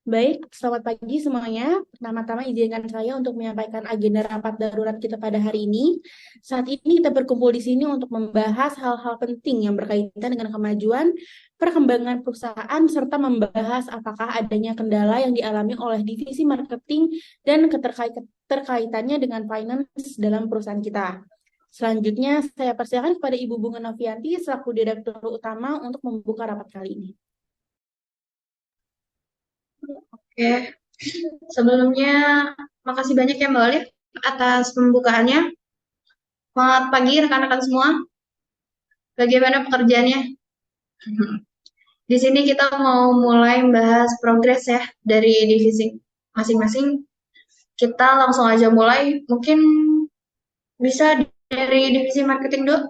Baik, selamat pagi semuanya. Pertama-tama izinkan saya untuk menyampaikan agenda rapat darurat kita pada hari ini. Saat ini kita berkumpul di sini untuk membahas hal-hal penting yang berkaitan dengan kemajuan, perkembangan perusahaan, serta membahas apakah adanya kendala yang dialami oleh divisi marketing dan keterkaitannya dengan finance dalam perusahaan kita. Selanjutnya, saya persilakan kepada Ibu Bunga Novianti selaku Direktur Utama untuk membuka rapat kali ini. Oke, sebelumnya makasih banyak ya Mbak Olive atas pembukaannya. Selamat pagi rekan-rekan semua. Bagaimana pekerjaannya? Di sini kita mau mulai membahas progres ya dari divisi masing-masing. Kita langsung aja mulai. Mungkin bisa dari divisi marketing dulu.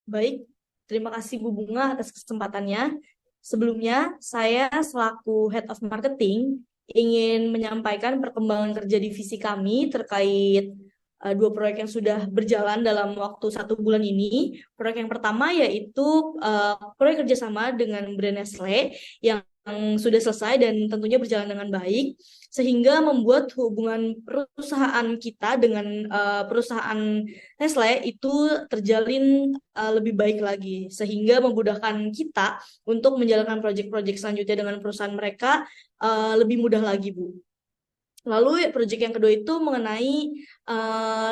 Baik, terima kasih Bu Bunga atas kesempatannya. Sebelumnya, saya selaku Head of Marketing ingin menyampaikan perkembangan kerja divisi kami terkait dua proyek yang sudah berjalan dalam waktu 1 bulan ini. Proyek yang pertama yaitu proyek kerjasama dengan brand Nestle yang sudah selesai dan tentunya berjalan dengan baik, sehingga membuat hubungan perusahaan kita dengan perusahaan Nestle itu terjalin lebih baik lagi, sehingga memudahkan kita untuk menjalankan proyek-proyek selanjutnya dengan perusahaan mereka lebih mudah lagi, Bu. Lalu proyek yang kedua itu mengenai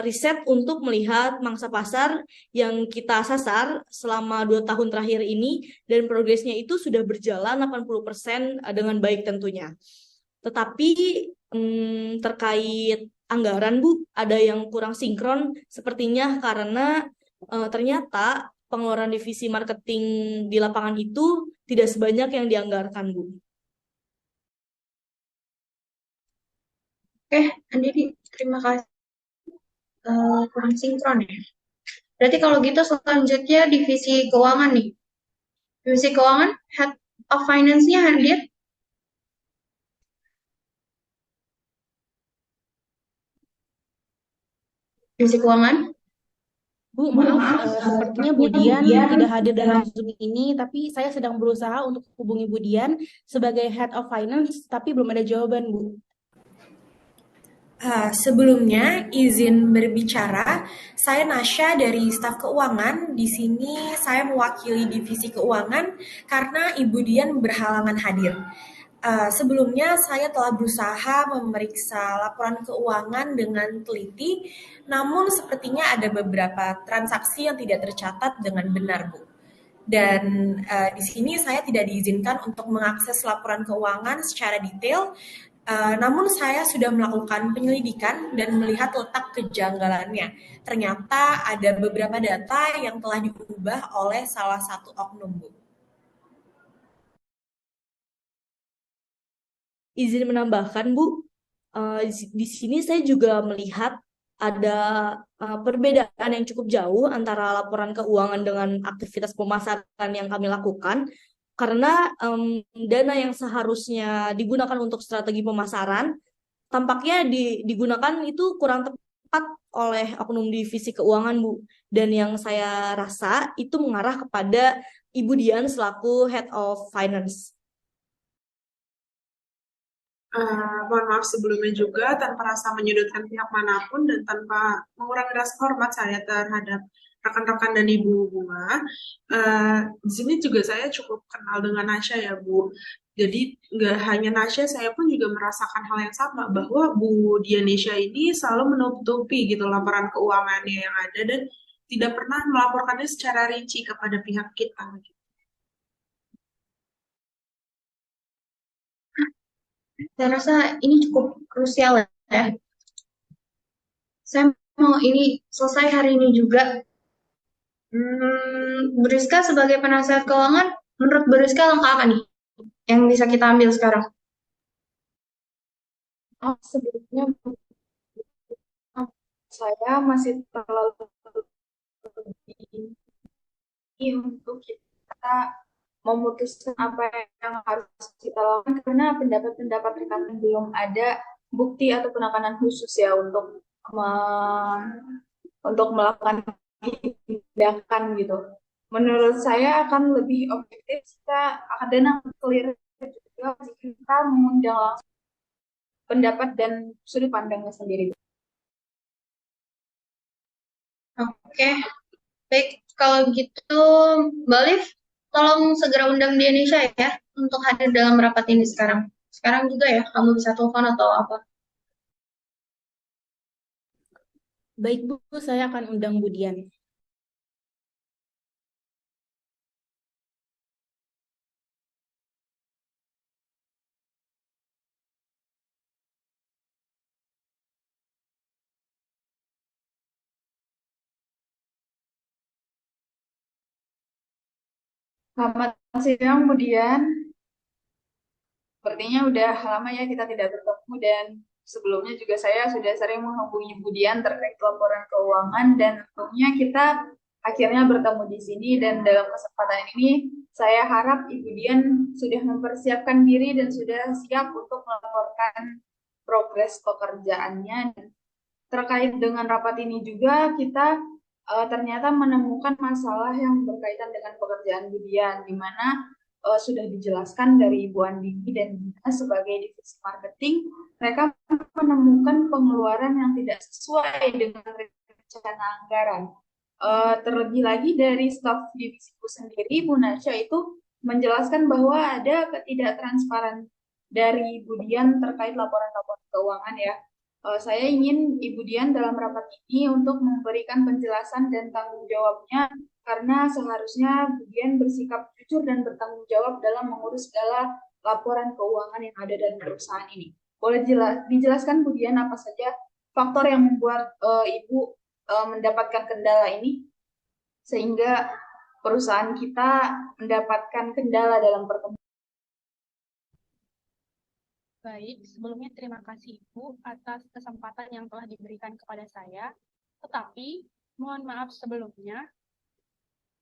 riset untuk melihat mangsa pasar yang kita sasar selama 2 tahun terakhir ini, dan progresnya itu sudah berjalan 80% dengan baik tentunya. Tetapi terkait anggaran, Bu, ada yang kurang sinkron sepertinya karena ternyata pengeluaran divisi marketing di lapangan itu tidak sebanyak yang dianggarkan, Bu. Oke, Andini, terima kasih. Kurang sinkron ya. Berarti kalau gitu selanjutnya divisi keuangan nih. Divisi keuangan, Head of Finance-nya hadir. Divisi keuangan. Bu, maaf, sepertinya Bu Dian tidak hadir dalam Zoom ini, tapi saya sedang berusaha untuk hubungi Bu Dian sebagai Head of Finance, tapi belum ada jawaban, Bu. Sebelumnya izin berbicara, saya Nasya dari staf keuangan. Di sini saya mewakili divisi keuangan karena Ibu Dian berhalangan hadir. Sebelumnya saya telah berusaha memeriksa laporan keuangan dengan teliti, namun sepertinya ada beberapa transaksi yang tidak tercatat dengan benar, Bu. Dan di sini saya tidak diizinkan untuk mengakses laporan keuangan secara detail. Namun saya sudah melakukan penyelidikan dan melihat letak kejanggalannya. Ternyata ada beberapa data yang telah diubah oleh salah satu oknum, Bu. Izin menambahkan, Bu, di sini saya juga melihat ada perbedaan yang cukup jauh antara laporan keuangan dengan aktivitas pemasaran yang kami lakukan, karena dana yang seharusnya digunakan untuk strategi pemasaran tampaknya digunakan itu kurang tepat oleh oknum divisi keuangan, Bu. Dan yang saya rasa itu mengarah kepada Ibu Dian selaku Head of Finance. Mohon maaf sebelumnya juga tanpa rasa menyudutkan pihak manapun dan tanpa mengurangi rasa hormat saya terhadap rekan-rekan dan Ibu Bunga. Di sini juga saya cukup kenal dengan Nasya ya Bu. Jadi nggak hanya Nasya, saya pun juga merasakan hal yang sama bahwa Bu Dianesha ini selalu menutupi gitu laporan keuangannya yang ada dan tidak pernah melaporkannya secara rinci kepada pihak kita. Saya rasa ini cukup krusial ya. Saya mau ini selesai hari ini juga. Beriska sebagai penasihat keuangan, menurut Beriska langkah apa nih yang bisa kita ambil sekarang? Sebelumnya saya masih terlalu tinggi untuk kita memutuskan apa yang harus kita lakukan karena pendapat-pendapat rekan belum ada bukti atau penekanan khusus ya untuk melakukan tindakan gitu. Menurut saya akan lebih objektif kita akan clear juga jika kita mengundang langsung pendapat dan sudut pandangnya sendiri. Oke, baik. Kalau begitu, Mbak Liv, tolong segera undang di Indonesia ya untuk hadir dalam rapat ini sekarang. Sekarang juga ya, kamu bisa telepon atau apa. Baik, Bu, saya akan undang Bu Dian. Selamat siang, kemudian sepertinya udah lama ya kita tidak bertemu dan sebelumnya juga saya sudah sering menghubungi Budian terkait laporan keuangan dan tentunya kita akhirnya bertemu di sini dan dalam kesempatan ini saya harap Ibu Dian sudah mempersiapkan diri dan sudah siap untuk melaporkan progres pekerjaannya. Terkait dengan rapat ini juga kita ternyata menemukan masalah yang berkaitan dengan pekerjaan Budian, di mana sudah dijelaskan dari Ibu Andini dan Dina sebagai divisi marketing, mereka menemukan pengeluaran yang tidak sesuai dengan rencana anggaran. Terlebih lagi dari staf divisiku sendiri, Bu Nasya itu menjelaskan bahwa ada ketidaktransparan dari Budian terkait laporan-laporan keuangan ya. Saya ingin Ibu Dian dalam rapat ini untuk memberikan penjelasan dan tanggung jawabnya karena seharusnya Bu Dian bersikap jujur dan bertanggung jawab dalam mengurus segala laporan keuangan yang ada dalam perusahaan ini. Boleh dijelaskan Bu Dian apa saja faktor yang membuat Ibu mendapatkan kendala ini sehingga perusahaan kita mendapatkan kendala dalam pertemuan? Baik, sebelumnya terima kasih Ibu atas kesempatan yang telah diberikan kepada saya. Tetapi, mohon maaf sebelumnya,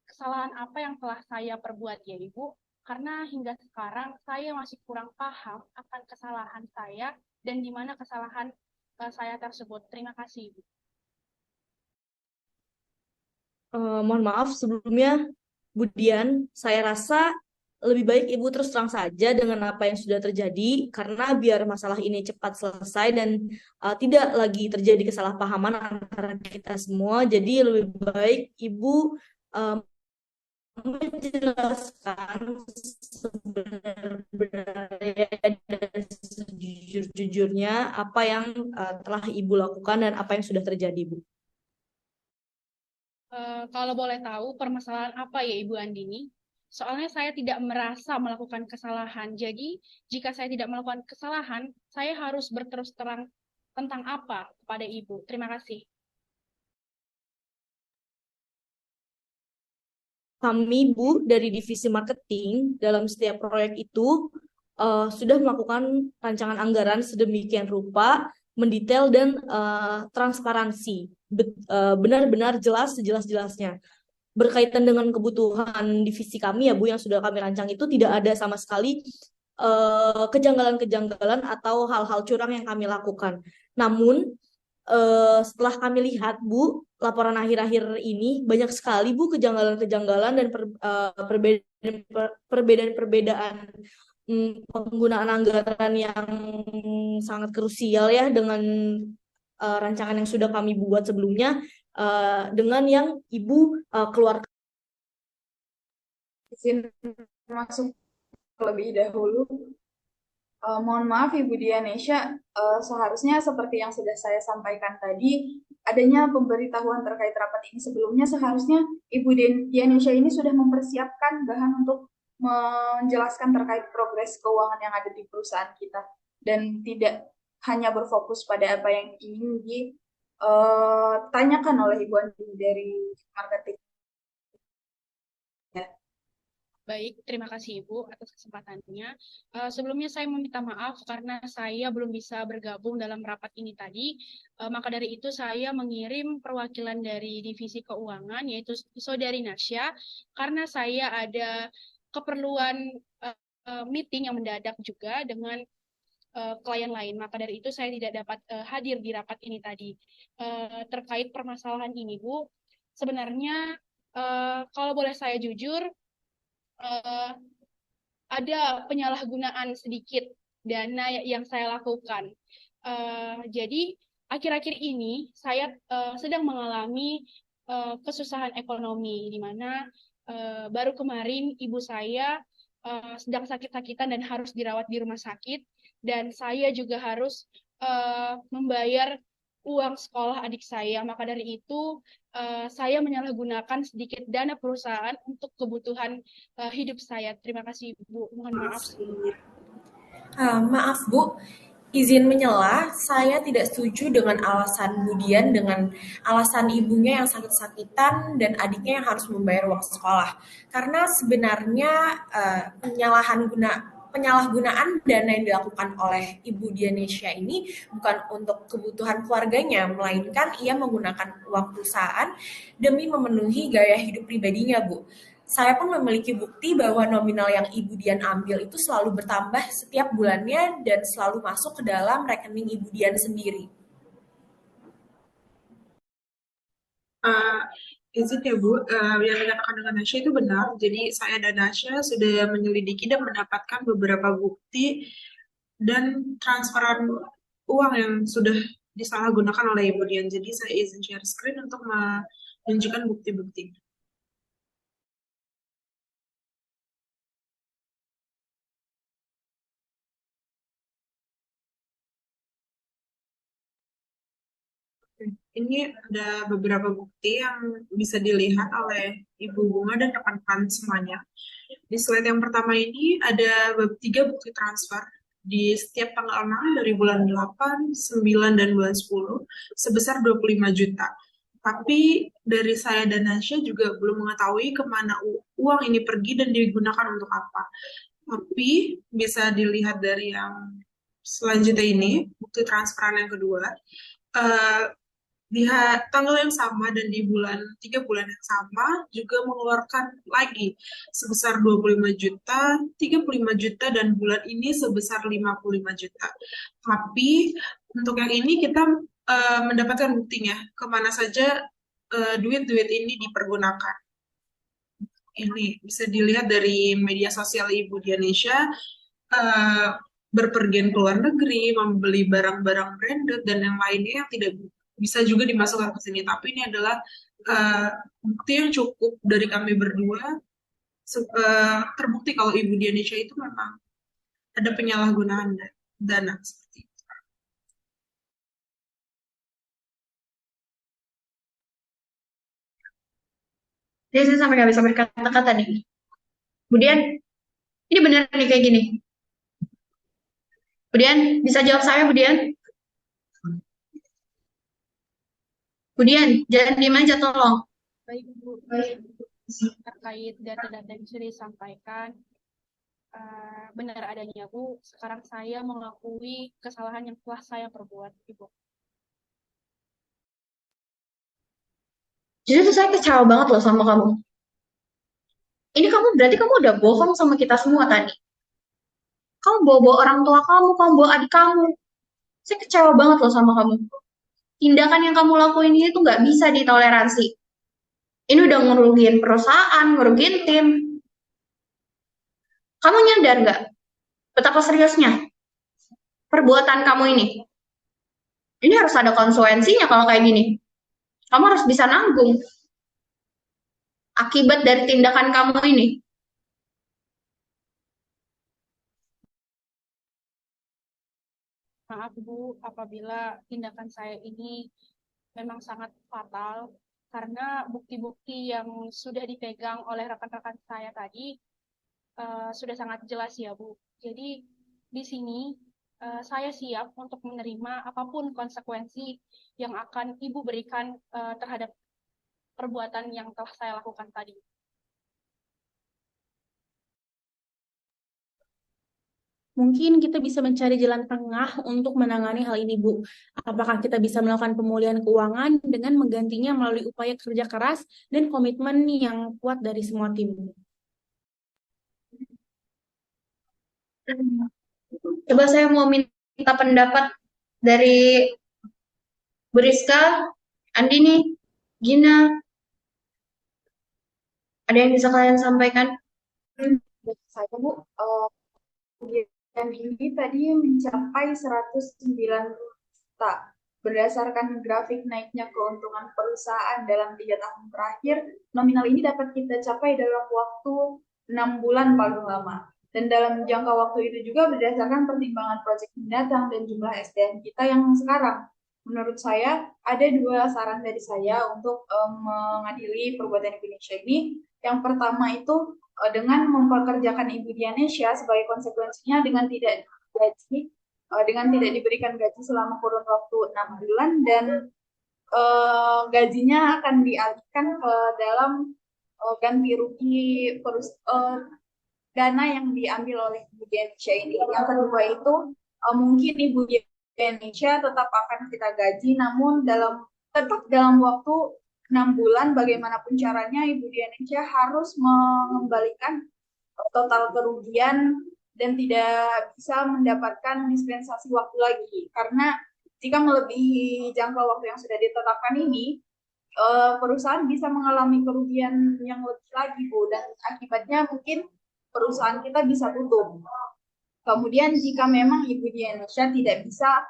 kesalahan apa yang telah saya perbuat ya Ibu? Karena hingga sekarang saya masih kurang paham akan kesalahan saya dan di mana kesalahan saya tersebut. Terima kasih Ibu. Mohon maaf sebelumnya, Budian, saya rasa lebih baik Ibu terus terang saja dengan apa yang sudah terjadi, karena biar masalah ini cepat selesai dan tidak lagi terjadi kesalahpahaman antara kita semua. Jadi lebih baik Ibu menjelaskan sebenarnya dan sejujur-jujurnya apa yang telah Ibu lakukan dan apa yang sudah terjadi, Bu. Kalau boleh tahu, permasalahan apa ya Ibu Andini? Soalnya saya tidak merasa melakukan kesalahan. Jadi, jika saya tidak melakukan kesalahan, saya harus berterus terang tentang apa kepada Ibu. Terima kasih. Kami, Bu, dari divisi marketing dalam setiap proyek itu sudah melakukan rancangan anggaran sedemikian rupa, mendetail dan transparansi, benar-benar jelas sejelas-jelasnya. Berkaitan dengan kebutuhan divisi kami ya Bu yang sudah kami rancang itu tidak ada sama sekali kejanggalan-kejanggalan atau hal-hal curang yang kami lakukan. Namun setelah kami lihat Bu laporan akhir-akhir ini banyak sekali Bu kejanggalan-kejanggalan dan perbedaan-perbedaan penggunaan anggaran yang sangat krusial ya dengan rancangan yang sudah kami buat sebelumnya dengan yang Ibu keluarkan. Izin masuk terlebih dahulu. Mohon maaf Ibu Dianesha, seharusnya seperti yang sudah saya sampaikan tadi, adanya pemberitahuan terkait rapat ini sebelumnya, seharusnya Ibu Dianesha ini sudah mempersiapkan bahan untuk menjelaskan terkait progres keuangan yang ada di perusahaan kita dan tidak hanya berfokus pada apa yang ingin ditanyakan oleh Ibu Andini dari marketing. Baik, terima kasih Ibu atas kesempatannya. Sebelumnya saya meminta maaf karena saya belum bisa bergabung dalam rapat ini tadi. Maka dari itu saya mengirim perwakilan dari Divisi Keuangan, yaitu Saudari Nasya, karena saya ada keperluan meeting yang mendadak juga dengan klien lain. Maka dari itu saya tidak dapat hadir di rapat ini tadi. Terkait permasalahan ini, Bu, sebenarnya kalau boleh saya jujur, ada penyalahgunaan sedikit dana yang saya lakukan. Jadi akhir-akhir ini saya sedang mengalami kesusahan ekonomi, di mana baru kemarin ibu saya sedang sakit-sakitan dan harus dirawat di rumah sakit, dan saya juga harus membayar uang sekolah adik saya. Maka dari itu saya menyalahgunakan sedikit dana perusahaan untuk kebutuhan hidup saya. Terima kasih, Bu. Mohon maaf sebelumnya. Maaf Bu, izin menyela, saya tidak setuju dengan alasan Budian dengan alasan ibunya yang sakit-sakitan dan adiknya yang harus membayar uang sekolah. Karena sebenarnya penyalahgunaan dana yang dilakukan oleh Ibu Dianesia ini bukan untuk kebutuhan keluarganya, melainkan ia menggunakan uang perusahaan demi memenuhi gaya hidup pribadinya, Bu. Saya pun memiliki bukti bahwa nominal yang Ibu Dian ambil itu selalu bertambah setiap bulannya dan selalu masuk ke dalam rekening Ibu Dian sendiri. Izin ya Bu, yang dikatakan dengan Nasya itu benar. Jadi saya dan Nasya sudah menyelidiki dan mendapatkan beberapa bukti dan transferan uang yang sudah disalahgunakan oleh Ibu Dian. Jadi saya izin share screen untuk menunjukkan bukti-bukti. Ini ada beberapa bukti yang bisa dilihat oleh Ibu Bunga dan rekan-rekan semuanya. Di slide yang pertama ini ada 3 bukti transfer di setiap tanggal 6 dari bulan 8, 9, dan bulan 10 sebesar 25 juta. Tapi dari saya dan Nasya juga belum mengetahui kemana uang ini pergi dan digunakan untuk apa. Tapi bisa dilihat dari yang selanjutnya ini, bukti transferan yang kedua. Di tanggal yang sama dan di 3 bulan yang sama juga mengeluarkan lagi sebesar 25 juta, 35 juta, dan bulan ini sebesar 55 juta. Tapi untuk yang ini kita mendapatkan buktinya kemana saja duit-duit ini dipergunakan. Ini bisa dilihat dari media sosial Ibu Dianesia, berpergian ke luar negeri, membeli barang-barang branded dan yang lainnya yang tidak bisa juga dimasukkan ke sini. Tapi ini adalah bukti yang cukup dari kami berdua, terbukti kalau Ibu Dianesia itu memang ada penyalahgunaan dana seperti itu. Jadi saya sampai nggak bisa berkata-kata nih. Kemudian, ini benar nih kayak gini. Kemudian, bisa jawab saya, Kemudian, jangan diem aja, tolong. Baik, Bu. Terkait data-data yang sudah disampaikan, benar adanya, Bu. Sekarang saya mengakui kesalahan yang telah saya perbuat, Ibu. Jadi tuh saya kecewa banget loh sama kamu. Ini berarti kamu udah bohong sama kita semua tadi. Kamu bawa-bawa orang tua kamu bawa adik kamu. Saya kecewa banget loh sama kamu. Tindakan yang kamu lakuin ini tuh nggak bisa ditoleransi. Ini udah ngerugiin perusahaan, ngerugiin tim. Kamu nyadar nggak betapa seriusnya perbuatan kamu ini? Ini harus ada konsekuensinya kalau kayak gini. Kamu harus bisa nanggung akibat dari tindakan kamu ini. Maaf, Bu, apabila tindakan saya ini memang sangat fatal, karena bukti-bukti yang sudah dipegang oleh rekan-rekan saya tadi sudah sangat jelas ya, Bu. Jadi di sini saya siap untuk menerima apapun konsekuensi yang akan Ibu berikan terhadap perbuatan yang telah saya lakukan tadi. Mungkin kita bisa mencari jalan tengah untuk menangani hal ini, Bu. Apakah kita bisa melakukan pemulihan keuangan dengan menggantinya melalui upaya kerja keras dan komitmen yang kuat dari semua tim? Coba saya mau minta pendapat dari Bu Rizka, Andini, Gina. Ada yang bisa kalian sampaikan? saya Bu, kerugian ini tadi mencapai 190 juta. Berdasarkan grafik naiknya keuntungan perusahaan dalam 3 tahun terakhir, nominal ini dapat kita capai dalam waktu 6 bulan paling lama. Dan dalam jangka waktu itu juga berdasarkan pertimbangan proyek mendatang dan jumlah SDM kita yang sekarang. Menurut saya, ada 2 saran dari saya untuk mengadili perbuatan Indonesia ini. Yang pertama itu dengan mempekerjakan Ibu Dianesha sebagai konsekuensinya dengan tidak gaji, dengan tidak diberikan gaji selama kurun waktu 6 bulan dan gajinya akan dialihkan ke dalam ganti rugi dana yang diambil oleh Ibu Dianesha ini. Yang kedua itu mungkin Ibu Dianesha tetap akan kita gaji, namun tetap dalam waktu 6 bulan, bagaimanapun caranya Ibu Dianesha harus mengembalikan total kerugian dan tidak bisa mendapatkan dispensasi waktu lagi. Karena jika melebihi jangka waktu yang sudah ditetapkan ini, perusahaan bisa mengalami kerugian yang lebih lagi, Bu, dan akibatnya mungkin perusahaan kita bisa tutup. Kemudian jika memang Ibu Dianesha tidak bisa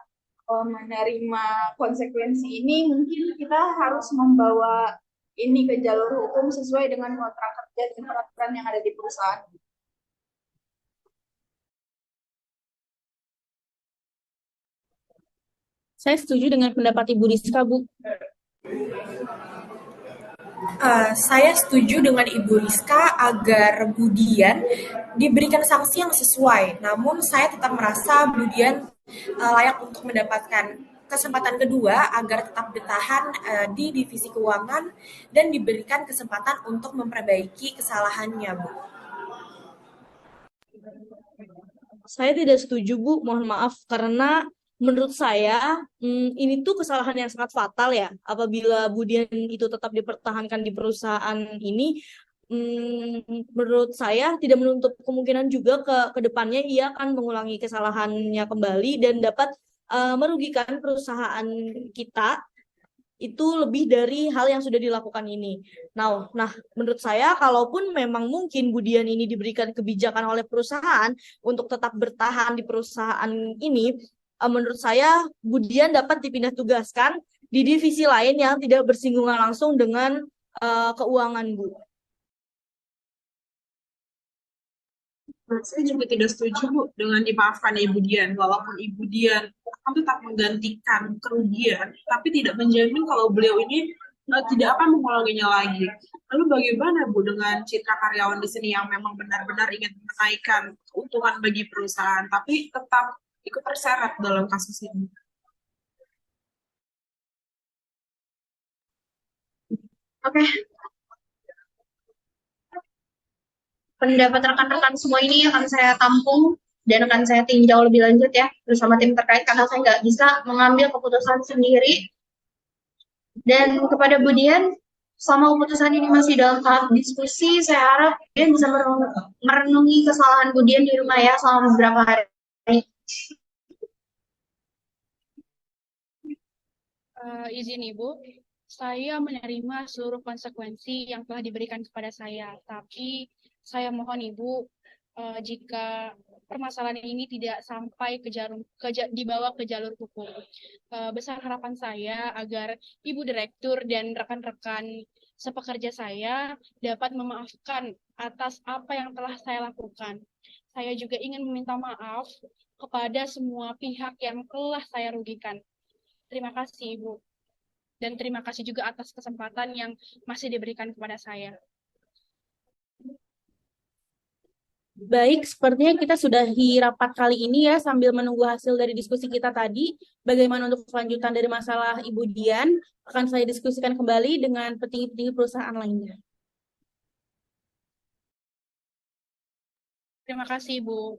menerima konsekuensi ini, mungkin kita harus membawa ini ke jalur hukum sesuai dengan kontrak kerja dan peraturan yang ada di perusahaan. Saya setuju dengan pendapat Ibu Rizka, Bu. Saya setuju dengan Ibu Rizka agar Budian diberikan sanksi yang sesuai. Namun saya tetap merasa Budian layak untuk mendapatkan kesempatan kedua agar tetap bertahan di divisi keuangan dan diberikan kesempatan untuk memperbaiki kesalahannya, Bu. Saya tidak setuju, Bu. Mohon maaf, karena menurut saya ini tuh kesalahan yang sangat fatal ya. Apabila Budian itu tetap dipertahankan di perusahaan ini, menurut saya tidak menutup kemungkinan juga ke depannya ia akan mengulangi kesalahannya kembali dan dapat merugikan perusahaan kita itu lebih dari hal yang sudah dilakukan ini. Nah, menurut saya, kalaupun memang mungkin Budian ini diberikan kebijakan oleh perusahaan untuk tetap bertahan di perusahaan ini, menurut saya Budian dapat dipindah tugaskan di divisi lain yang tidak bersinggungan langsung dengan keuangan, Bu. Saya juga tidak setuju, Bu, dengan dimaafkan Ibu Dian. Walaupun Ibu Dian akan tetap menggantikan kerugian, tapi tidak menjamin kalau beliau ini tidak akan mengulanginya lagi. Lalu bagaimana, Bu, dengan citra karyawan di sini yang memang benar-benar ingin menaikkan keuntungan bagi perusahaan, tapi tetap ikut terseret dalam kasus ini? Oke. Pendapat rekan-rekan semua ini akan saya tampung dan akan saya tinjau lebih lanjut ya bersama tim terkait karena saya nggak bisa mengambil keputusan sendiri. Dan kepada Budian, selama keputusan ini masih dalam tahap diskusi, saya harap Budian bisa merenungi kesalahan Budian di rumah ya selama beberapa hari. Izin Ibu, saya menerima seluruh konsekuensi yang telah diberikan kepada saya, tapi saya mohon Ibu, jika permasalahan ini tidak sampai dibawa ke jalur hukum. Besar harapan saya agar Ibu Direktur dan rekan-rekan sepekerja saya dapat memaafkan atas apa yang telah saya lakukan. Saya juga ingin meminta maaf kepada semua pihak yang telah saya rugikan. Terima kasih, Ibu. Dan terima kasih juga atas kesempatan yang masih diberikan kepada saya. Baik, sepertinya kita sudahi rapat kali ini ya, sambil menunggu hasil dari diskusi kita tadi. Bagaimana untuk kelanjutan dari masalah Ibu Dian, akan saya diskusikan kembali dengan petinggi-petinggi perusahaan lainnya. Terima kasih, Bu.